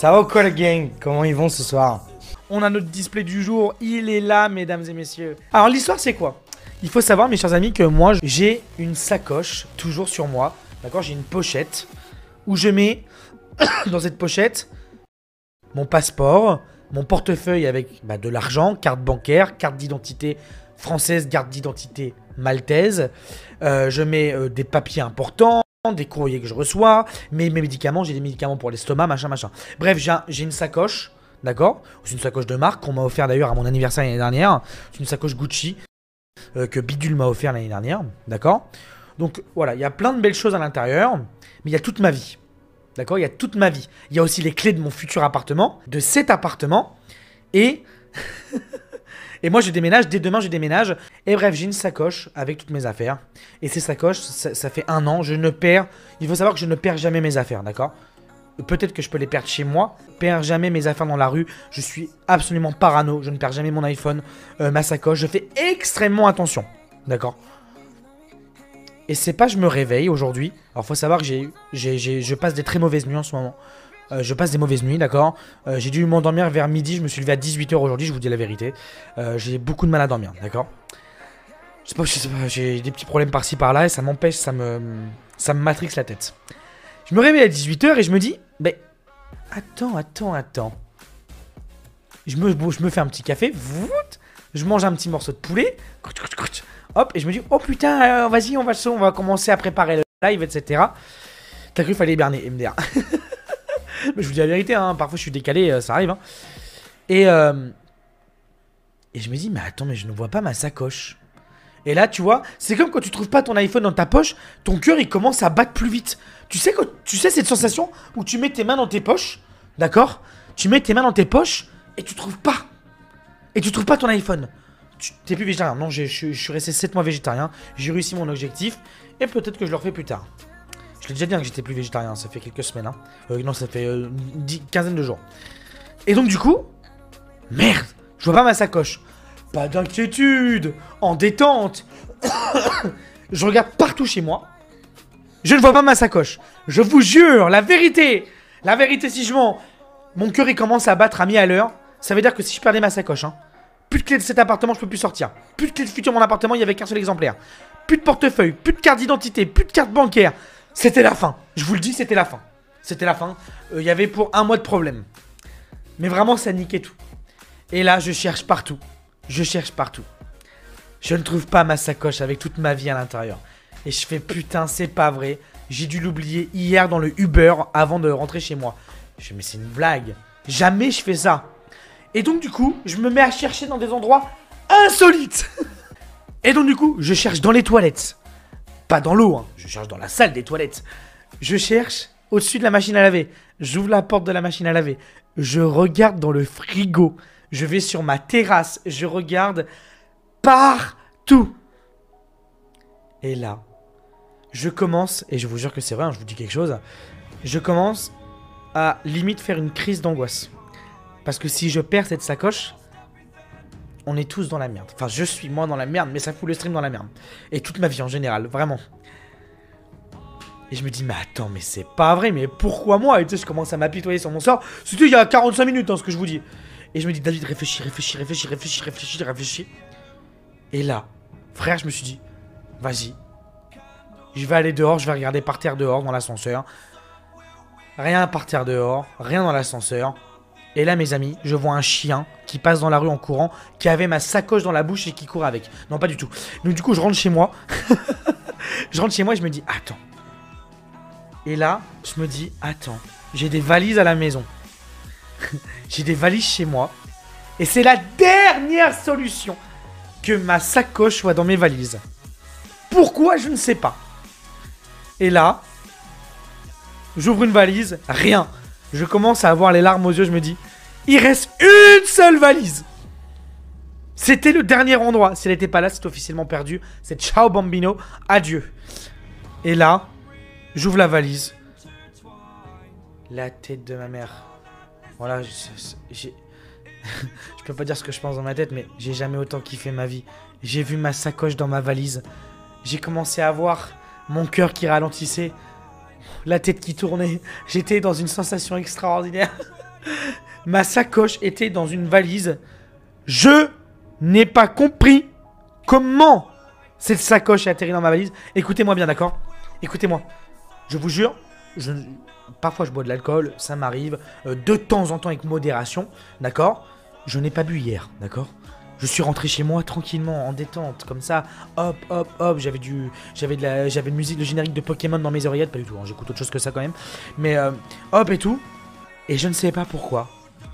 Ça va ou quoi, le gang? Comment ils vont ce soir? On a notre display du jour, il est là, mesdames et messieurs. Alors, l'histoire, c'est quoi? Il faut savoir, mes chers amis, que moi, j'ai une sacoche toujours sur moi. D'accord? J'ai une pochette où je mets dans cette pochette mon passeport, mon portefeuille avec de l'argent, carte bancaire, carte d'identité française, carte d'identité maltaise. Je mets des papiers importants, des courriers que je reçois, mes médicaments, j'ai des médicaments pour l'estomac, machin, machin. Bref, j'ai une sacoche, d'accord? C'est une sacoche de marque qu'on m'a offert d'ailleurs à mon anniversaire l'année dernière. C'est une sacoche Gucci que Bidule m'a offert l'année dernière, d'accord? Donc voilà, il y a plein de belles choses à l'intérieur, mais il y a toute ma vie. D'accord? Il y a toute ma vie. Il y a aussi les clés de mon futur appartement, de cet appartement. Et moi, je déménage. Dès demain, je déménage. Et bref, j'ai une sacoche avec toutes mes affaires. Et ces sacoches, ça fait 1 an. Il faut savoir que je ne perds jamais mes affaires, d'accord? Peut-être que je peux les perdre chez moi. Je ne perds jamais mes affaires dans la rue. Je suis absolument parano. Je ne perds jamais mon iPhone, ma sacoche. Je fais extrêmement attention, d'accord? Et c'est pas je me réveille aujourd'hui. Alors faut savoir que je passe des très mauvaises nuits en ce moment. Je passe des mauvaises nuits, d'accord. J'ai dû m'endormir vers midi. Je me suis levé à 18 h aujourd'hui, je vous dis la vérité. J'ai beaucoup de mal à dormir, d'accord. Je sais pas, j'ai des petits problèmes par-ci par-là et ça m'empêche, ça me matrixe la tête. Je me réveille à 18 h et je me dis, mais attends. Je me fais un petit café, je mange un petit morceau de poulet. Hop, et je me dis, oh putain, vas-y, on va commencer à préparer le live, etc. T'as cru qu'il fallait hiberner, MDR. Mais je vous dis la vérité, hein, parfois je suis décalé, ça arrive. Hein. Et je me dis, mais attends, mais je ne vois pas ma sacoche. Et là, tu vois, c'est comme quand tu trouves pas ton iPhone dans ta poche, ton cœur il commence à battre plus vite. Tu sais cette sensation où tu mets tes mains dans tes poches, d'accord? Tu mets tes mains dans tes poches et tu trouves pas. Et tu trouves pas ton iPhone. T'es plus végétarien. Non, je suis resté 7 mois végétarien. J'ai réussi mon objectif. Et peut-être que je le refais plus tard. Je l'ai déjà dit que j'étais plus végétarien. Ça fait quelques semaines. Hein. Non, ça fait une quinzaine de jours. Et donc, du coup, merde, je vois pas ma sacoche. Pas d'inquiétude. En détente. Je regarde partout chez moi. Je ne vois pas ma sacoche. Je vous jure, la vérité. La vérité, si je mens. Mon cœur, il commence à battre à 1000 à l'heure. Ça veut dire que si je perdais ma sacoche, hein. Plus de clés de cet appartement, je peux plus sortir. Plus de clés de futur de mon appartement, il n'y avait qu'un seul exemplaire. Plus de portefeuille, plus de carte d'identité, plus de carte bancaire. C'était la fin. Je vous le dis, c'était la fin. C'était la fin. Il y avait pour 1 mois de problème. Mais vraiment, ça niquait tout. Et là, je cherche partout. Je ne trouve pas ma sacoche avec toute ma vie à l'intérieur. Et je fais putain, c'est pas vrai. J'ai dû l'oublier hier dans le Uber avant de rentrer chez moi. Je fais, mais c'est une blague. Jamais je fais ça. Et donc du coup, je me mets à chercher dans des endroits insolites. Et donc du coup, je cherche dans les toilettes. Pas dans l'eau, hein. Je cherche dans la salle des toilettes. Je cherche au-dessus de la machine à laver. J'ouvre la porte de la machine à laver. Je regarde dans le frigo. Je vais sur ma terrasse. Je regarde partout. Et là, je commence, et je vous jure que c'est vrai, hein, je vous dis quelque chose. Je commence à limite faire une crise d'angoisse. Parce que si je perds cette sacoche, on est tous dans la merde. Enfin, je suis moi dans la merde, mais ça fout le stream dans la merde. Et toute ma vie en général, vraiment. Et je me dis, mais attends, mais c'est pas vrai, mais pourquoi moi? Et tu sais, je commence à m'apitoyer sur mon sort. C'était il y a 45 minutes, hein, ce que je vous dis. Et je me dis, David, réfléchis. Et là, frère, je me suis dit, vas-y. Je vais aller dehors, je vais regarder par terre dehors, dans l'ascenseur. Rien par terre dehors, rien dans l'ascenseur. Et là, mes amis, je vois un chien qui passe dans la rue en courant, qui avait ma sacoche dans la bouche et qui court avec. Non, pas du tout. Donc du coup, je rentre chez moi. Je rentre chez moi et je me dis, attends. Et là, je me dis, attends, j'ai des valises à la maison. J'ai des valises chez moi. Et c'est la dernière solution que ma sacoche soit dans mes valises. Pourquoi? Je ne sais pas. Et là, j'ouvre une valise, rien. Je commence à avoir les larmes aux yeux, je me dis, il reste une seule valise. C'était le dernier endroit. Si elle n'était pas là, c'est officiellement perdu. C'est ciao bambino, adieu. Et là, j'ouvre la valise. La tête de ma mère. Voilà, je peux pas dire ce que je pense dans ma tête, mais j'ai jamais autant kiffé ma vie. J'ai vu ma sacoche dans ma valise. J'ai commencé à voir mon cœur qui ralentissait. La tête qui tournait. J'étais dans une sensation extraordinaire. Ma sacoche était dans une valise. Je n'ai pas compris comment cette sacoche est atterrie dans ma valise. Écoutez-moi bien, d'accord? Écoutez-moi. Je vous jure, parfois je bois de l'alcool, ça m'arrive. De temps en temps avec modération, d'accord? Je n'ai pas bu hier, d'accord? Je suis rentré chez moi tranquillement, en détente, comme ça. Hop, hop, hop. J'avais de musique, le générique de Pokémon dans mes oreillettes. Pas du tout, hein, j'écoute autre chose que ça quand même. Mais hop et tout. Et je ne sais pas pourquoi.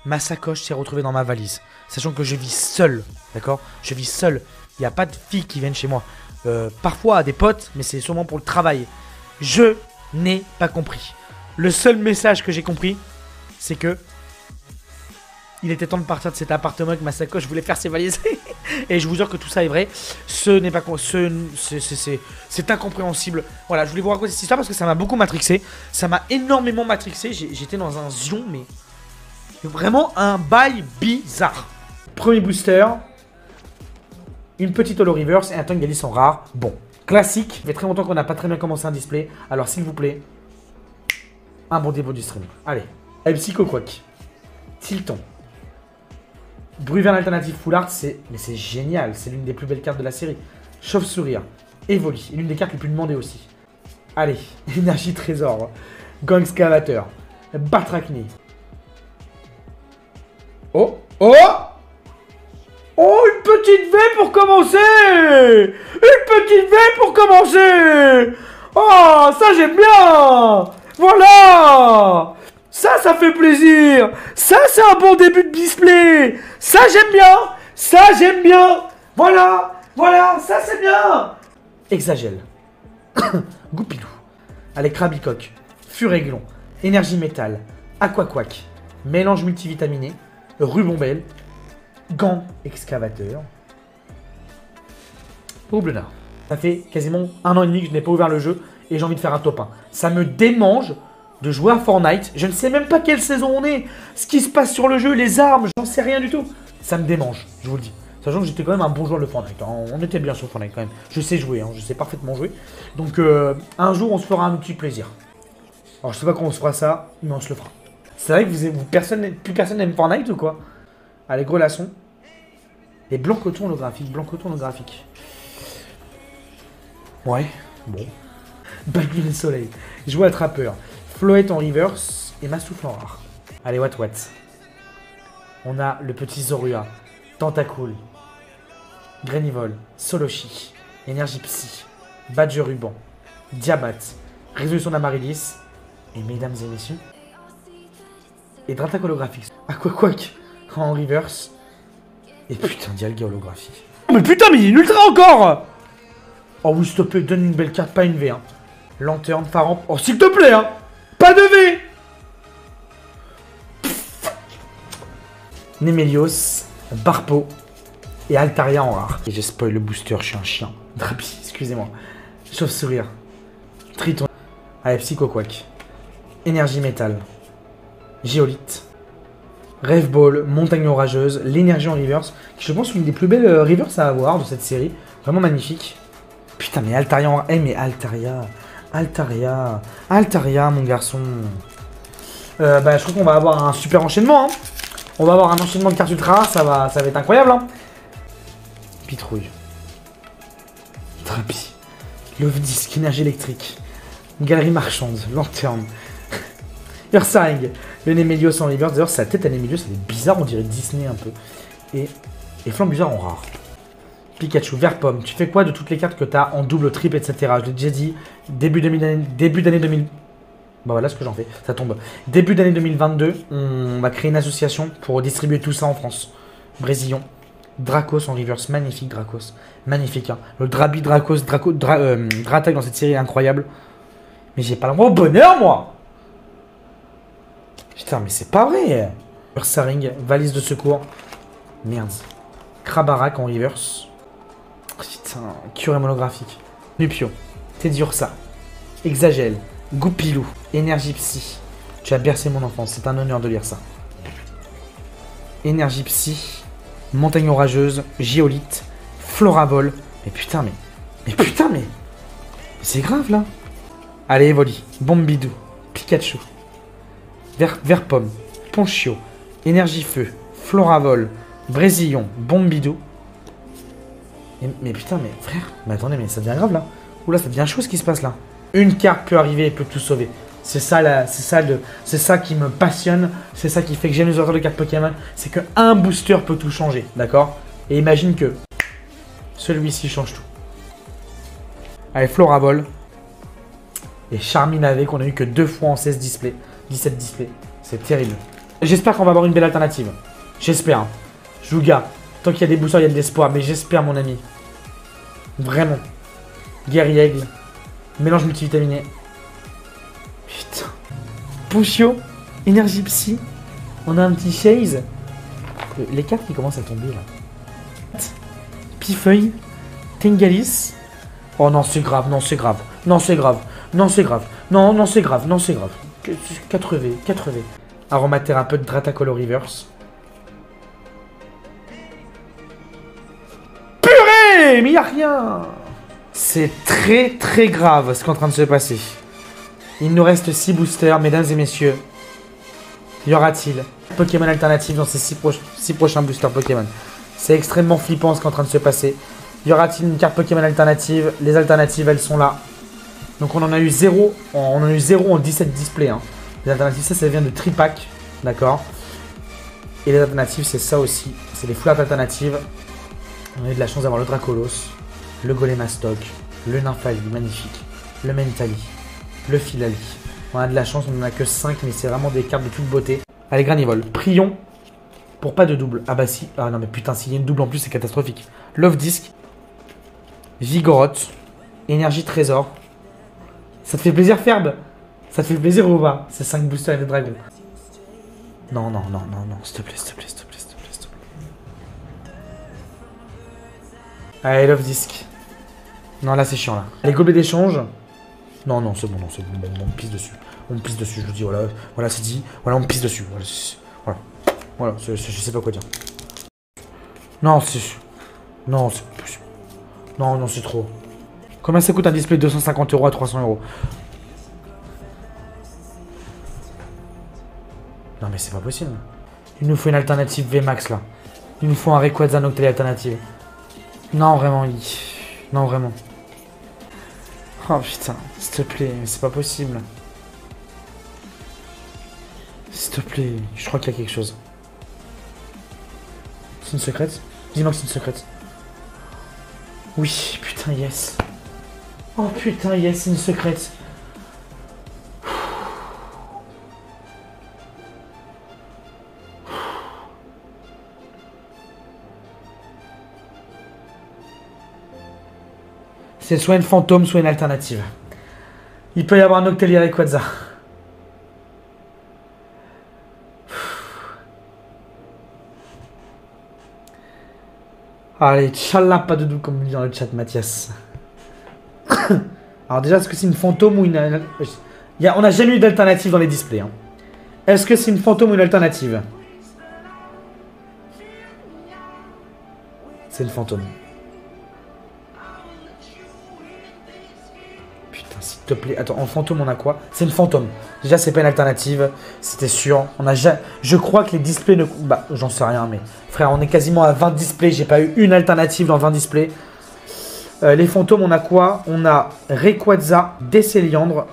Ma sacoche s'est retrouvée dans ma valise. Sachant que je vis seul, d'accord? Je vis seul. Il n'y a pas de filles qui viennent chez moi. Parfois des potes, mais c'est sûrement pour le travail. Je n'ai pas compris. Le seul message que j'ai compris, c'est que il était temps de partir de cet appartement avec ma sacoche. Je voulais faire ses valises. Et je vous jure que tout ça est vrai. Ce n'est pas... C'est incompréhensible. Voilà, je voulais vous raconter cette histoire parce que ça m'a beaucoup matrixé. Ça m'a énormément matrixé. J'étais dans un zion, mais... Vraiment un bail bizarre. Premier booster. Une petite holo reverse et un Tangali en rare. Bon, classique. Ça fait très longtemps qu'on n'a pas très bien commencé un display. Alors s'il vous plaît, un bon début du stream. Allez. Psycho Quack. Tilton. Bruverne alternative full art, mais c'est génial. C'est l'une des plus belles cartes de la série. Chauve-sourire. Evoli. Et l'une des cartes les plus demandées aussi. Allez. Énergie trésor. Gang excavateur. Batrachni. Oh. Oh. Oh, une petite V pour commencer. Une petite V pour commencer. Oh, ça j'aime bien. Voilà. Ça fait plaisir. Ça, c'est un bon début de display. Ça, j'aime bien. Ça, j'aime bien. Voilà. Voilà, ça, c'est bien. Exagèle. Goupilou. Allez, Krabicoque. Furéglon. Énergie métal. Aquaquac. Mélange multivitaminé. Rubombelle. Gant excavateur. Houblena. Ça fait quasiment 1 an et demi que je n'ai pas ouvert le jeu et j'ai envie de faire un top 1. Ça me démange de jouer à Fortnite. Je ne sais même pas quelle saison on est. Ce qui se passe sur le jeu, les armes, j'en sais rien du tout. Ça me démange, je vous le dis. Sachant que j'étais quand même un bon joueur de Fortnite. Hein. On était bien sur Fortnite quand même. Je sais jouer, hein. Je sais parfaitement jouer. Donc un jour, on se fera un petit plaisir. Alors je sais pas comment on se fera ça, mais on se le fera. C'est vrai que plus personne n'aime Fortnite ou quoi? Allez, gros laçon. Et blanc coton holographique, blanc coton holographique. Ouais, bon. Balbine soleil. Jouer attrapeur. Floette en reverse et ma souffle en rare. Allez, what. On a le petit Zorua. Tentacool. Grenivol. Solochi. Énergie psy. Badge ruban. Diabat. Résolution d'Amaryllis. Et mesdames et messieurs. Et Dratak holographique. Aquaquac en reverse. Et putain, Dialga holographique. Oh mais putain, mais il est une ultra encore. Oh oui, s'il te plaît, donne une belle carte, pas une V. Hein. Lanterne, Faramp. Oh, s'il te plaît, hein. Pas de V. Nemelios, Barpo et Altaria en rare. Et j'ai spoil le booster, je suis un chien. Drapi, excusez-moi. Chauve-sourire. Triton. Allez, Psychoquack. Énergie métal. Géolite. Rêve Ball, Montagne orageuse, l'énergie en reverse, qui je pense est une des plus belles reverse à avoir de cette série. Vraiment magnifique. Putain, mais Altaria en... mais Altaria, mon garçon. Je crois qu'on va avoir un super enchaînement. Hein. On va avoir un enchaînement de cartes ultra rares, ça va être incroyable. Hein. Pitrouille. Drapi. Love Disc, énergie électrique. Galerie marchande, lanterne. Ursaring, le Nemelios en reverse. D'ailleurs, sa tête à Nemelios, elle est bizarre, on dirait Disney un peu. Et Flambusard en rare. Pikachu, vert pomme. Tu fais quoi de toutes les cartes que tu as en double, triple, etc. Je l'ai déjà dit. Début d'année 2000. Bah voilà ce que j'en fais, ça tombe. Début d'année 2022, on va créer une association pour distribuer tout ça en France. Brésillon. Dracos en reverse, magnifique Dracos. Magnifique, hein. Le Drabi Dracos, Dratak dans cette série est incroyable. Mais j'ai pas le droit au bonheur, moi. Putain, mais c'est pas vrai. Ursaring, valise de secours. Merde. Krabarak en reverse. Putain, cure monographique. Nupio. Teddy Ursa. Exagèle. Goupilou. Énergie psy. Tu as bercé mon enfance, c'est un honneur de lire ça. Énergie psy. Montagne orageuse. Géolite. Floravol. Mais putain, mais c'est grave là. Allez, Evoli. Bombidou. Pikachu. Vert pomme. Ponchio, Énergie Feu, Floravol, Brésillon, Bombidou. Mais putain, mais frère, mais attendez, mais ça devient grave là. Oula, ça devient chaud ce qui se passe là. Une carte peut arriver et peut tout sauver. C'est ça qui me passionne. C'est ça qui fait que j'aime les auteurs de cartes Pokémon. C'est qu'un booster peut tout changer, d'accord? Et imagine que celui-ci change tout. Allez, Floravol. Et Charminavé qu'on a eu que 2 fois en 16 displays. 17 displays. C'est terrible. J'espère qu'on va avoir une belle alternative. J'espère. Hein. Jouga. Tant qu'il y a des boosters, il y a de l'espoir. Mais j'espère, mon ami. Vraiment. Guerriègle. Mélange multivitaminé. Putain. Pushio. Énergie Psy. On a un petit Chase. Les cartes qui commencent à tomber là. Pifeuille. Tengalis. Oh non, c'est grave. Non, c'est grave. Non, c'est grave. Non, c'est grave. Non, non, c'est grave. Non, c'est grave. 4V. 4V. Aromathérapeute Dratacolor Reverse. Purée! Mais y a rien! C'est très très grave ce qui est en train de se passer. Il nous reste 6 boosters, mesdames et messieurs. Y aura-t-il Pokémon alternatif dans ces 6 prochains boosters Pokémon? C'est extrêmement flippant ce qui est en train de se passer. Y aura-t-il une carte Pokémon alternative? Les alternatives, elles sont là. Donc on en a eu 0. On en a eu 0 en 17 displays. Hein. Les alternatives, ça vient de Tripack. D'accord. Et les alternatives, c'est ça aussi. C'est les full art alternatives. On a eu de la chance d'avoir le Dracolos, le Golemastoc, le Nymphali, magnifique, le Mentali, le Filali. On a de la chance, on n'en a que 5, mais c'est vraiment des cartes de toute beauté. Allez, Granivol. Prions pour pas de double. Ah bah si. Ah non, mais putain, s'il y a une double en plus, c'est catastrophique. Love Disc, Vigoroth, Énergie Trésor. Ça te fait plaisir, Ferb? Ça te fait plaisir ou pas? C'est 5 boosters et des dragons. Non, non, non, non, non, s'il te plaît, s'il te plaît, s'il te plaît, s'il te plaît, s'il te plaît. Allez, Love Disc. Non, là, c'est chiant, là. Les gobelets d'échange. Non, non, c'est bon, non, c'est bon, on me pisse dessus. On me pisse dessus, je le dis, voilà, voilà, c'est dit. Voilà, on me pisse dessus. Voilà, voilà, je sais pas quoi dire. Non, c'est... Non, c'est... Non, non, c'est trop. Combien ça coûte un display de 250 € à 300 €? Non mais c'est pas possible. Il nous faut une alternative VMAX là. Il nous faut un Rayquaza Noctali alternative. Non vraiment, non vraiment. Oh putain, s'il te plaît, mais c'est pas possible. S'il te plaît, je crois qu'il y a quelque chose. C'est une secrète? Dis-moi que c'est une secrète. Oui, putain, yes. Oh putain, yes, c'est une secrète. C'est soit une fantôme, soit une alternative. Il peut y avoir un Noctali Rayquaza. Allez, tchallah, pas de doute comme on dit dans le chat, Mathias. Alors déjà, est-ce que c'est une fantôme ou une... On n'a jamais eu d'alternative dans les displays. Hein. Est-ce que c'est une fantôme ou une alternative? C'est une fantôme. Putain, s'il te plaît. Attends, en fantôme, on a quoi? C'est une fantôme. Déjà, c'est pas une alternative. C'était sûr. On a jamais... Je crois que les displays ne... Bah, j'en sais rien, mais... Frère, on est quasiment à 20 displays. J'ai pas eu une alternative dans 20 displays. Les fantômes, on a quoi? On a Rayquaza, Décéliandre.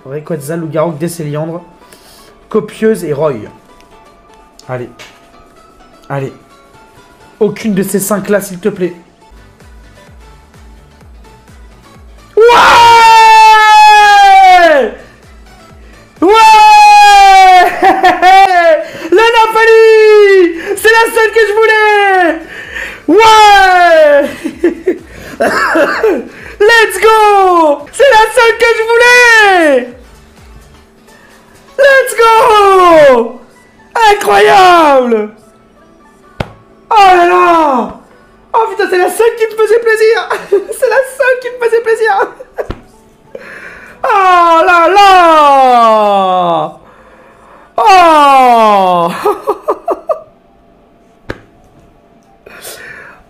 Rayquaza, Lougarok, Décéliandre. Copieuse et Roy. Allez. Allez. Aucune de ces 5 là, s'il te plaît. Ouais! Ouais! La Nymphali! C'est la seule que je voulais! Ouais! Let's go! C'est la seule que je voulais! Let's go! Incroyable! Oh là là! Oh putain, c'est la seule qui me faisait plaisir! C'est la seule qui me faisait plaisir! Oh là là! Oh!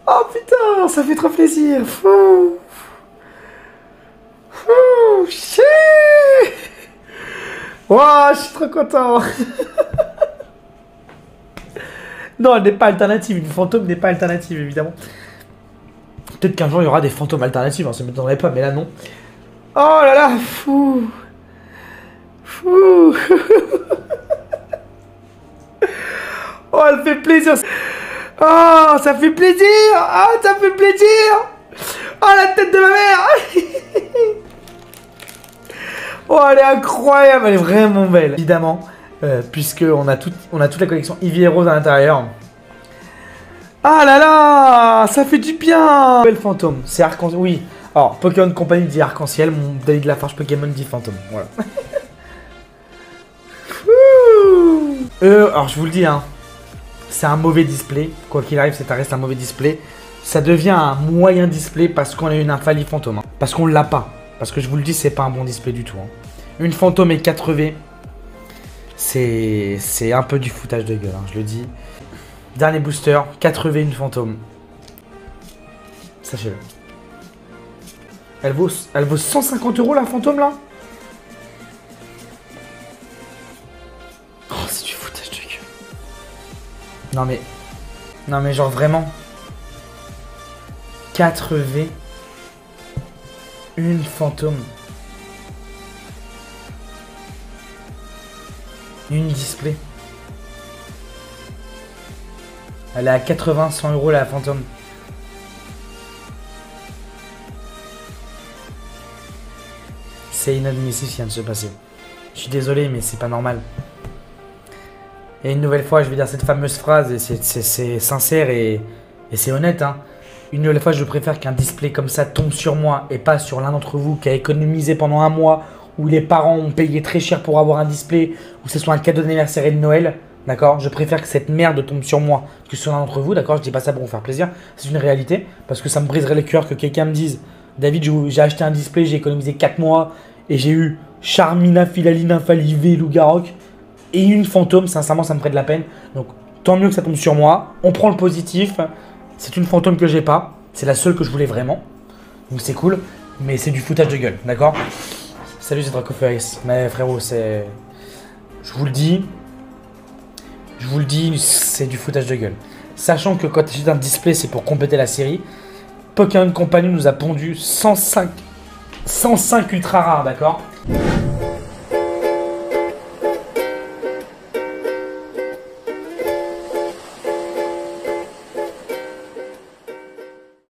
Oh putain, ça fait trop plaisir! Fou! Fou! Shit! Wow, je suis trop content! Non, elle n'est pas alternative. Une fantôme n'est pas alternative, évidemment. Peut-être qu'un jour, il y aura des fantômes alternatives. Hein, ça ne m'étonnerait pas, mais là, non. Oh là là, fou. Fou. Oh, elle fait plaisir. Oh, ça fait plaisir. Ah, ça fait plaisir. Oh, la tête de ma mère. Oh, elle est incroyable. Elle est vraiment belle. Évidemment, puisqu'on a toute la collection Eevee et Rose à l'intérieur. Ah là là, ça fait du bien. Belle fantôme. C'est arc-en-ciel. Oui. Alors, Pokémon Company dit arc-en-ciel. Mon David Lafarge Pokémon dit fantôme. Voilà. Alors, je vous le dis, hein. C'est un mauvais display. Quoi qu'il arrive, ça reste un mauvais display. Ça devient un moyen display parce qu'on a une Nymphalie fantôme. Hein. Parce qu'on l'a pas. Parce que je vous le dis, c'est pas un bon display du tout. Hein. Une fantôme et 4V, c'est un peu du foutage de gueule, hein, je le dis. Dernier booster, 4V, une fantôme. Sachez-le. Elle vaut 150 € la fantôme là. Oh, c'est du foutage de gueule. Non mais genre vraiment. 4V. Une fantôme. Une display. Elle est à 80-100 € la fantôme. C'est inadmissible ce qui vient de se passer. Je suis désolé, mais c'est pas normal. Et une nouvelle fois, je vais dire cette fameuse phrase, et c'est sincère et c'est honnête. Hein. Une nouvelle fois, je préfère qu'un display comme ça tombe sur moi et pas sur l'un d'entre vous qui a économisé pendant un mois, où les parents ont payé très cher pour avoir un display, ou que ce soit un cadeau d'anniversaire et de Noël. D'accord? Je préfère que cette merde tombe sur moi que sur l'un d'entre vous. D'accord? Je dis pas ça pour vous faire plaisir. C'est une réalité. Parce que ça me briserait le cœur que quelqu'un me dise David, j'ai acheté un display, j'ai économisé 4 mois et j'ai eu Charmina, Philaline, Infalivé, Lougarok et une fantôme. Sincèrement, ça me ferait de la peine. Donc, tant mieux que ça tombe sur moi. On prend le positif. C'est une fantôme que j'ai pas. C'est la seule que je voulais vraiment. Donc, c'est cool. Mais c'est du foutage de gueule. D'accord? Salut, c'est Dracoferis. Mais frérot, c'est. Je vous le dis, c'est du foutage de gueule. Sachant que quand tu achètes un display, c'est pour compléter la série. Pokémon Company nous a pondu 105 ultra rares, d'accord?